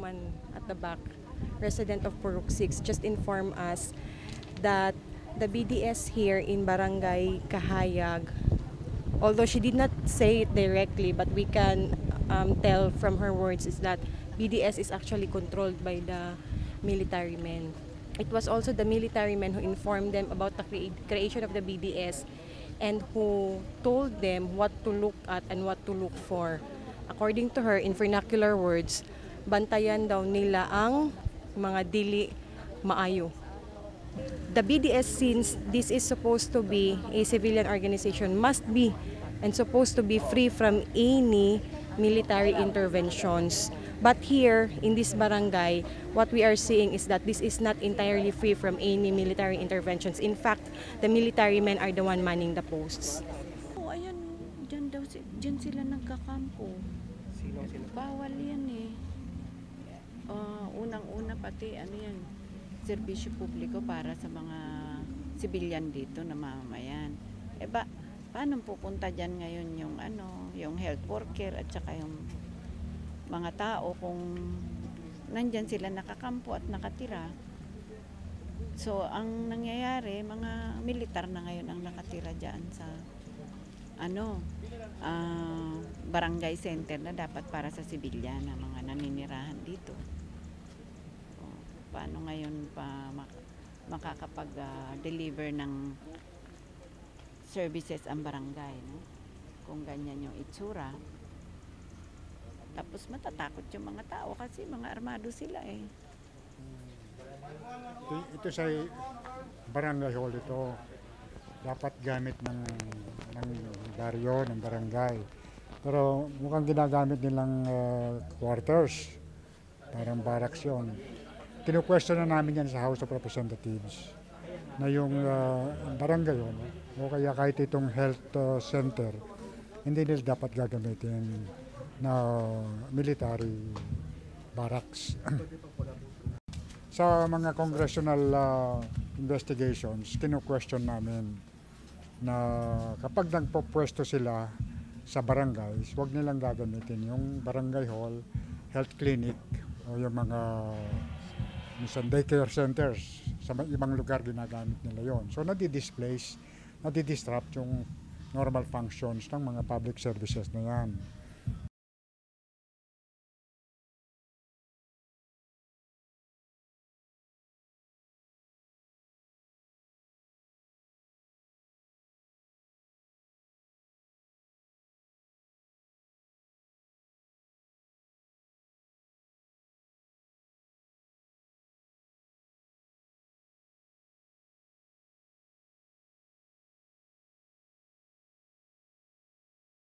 woman at the back, resident of Purok 6, just informed us that the BDS here in Barangay Kahayag, although she did not say it directly, but we can tell from her words is that BDS is actually controlled by the military men. It was also the military men who informed them about the creation of the BDS and who told them what to look at and what to look for. According to her, in vernacular words, bantayan daw nila ang mga dili maayo. The BDS, since this is supposed to be a civilian organization, must be and supposed to be free from any military interventions. But here in this barangay, what we are seeing is that this is not entirely free from any military interventions. In fact, the military men are the one manning the posts. Oh, ayan, dyan sila nagkakampo. Bawal yan eh. Unang-una pati ano yan, serbisyo publiko para sa mga sibilyan dito na mamamayan. Paano pupunta dyan ngayon yung health worker at saka yung mga tao kung nandyan sila nakakampo at nakatira? So, ang nangyayari, mga militar na ngayon ang nakatira dyan sa barangay center na dapat para sa sibilyan na mga naninirahan dito. Paano ngayon pa makakapag-deliver ng services ang barangay, no? Kung ganyan yung itsura. Tapos matatakot yung mga tao kasi mga armado sila eh. Ito sa barangay hall ito. Dapat gamit ng baryo, ng barangay. Pero mukhang ginagamit nilang quarters. Parang barracks yun. Kinu-question na namin yan sa House of Representatives na yung barangay yun, o kaya kahit itong health center, hindi nila dapat gagamitin na military barracks. Sa mga congressional investigations, kinu-question namin na kapag nagpo-pwesto sila sa barangays, huwag nilang gagamitin yung barangay hall, health clinic, o yung mga minsan daycare centers. Sa ibang lugar ginagamit nila yon. So nadi-displace, nadi-disrupt yung normal functions ng mga public services na yan.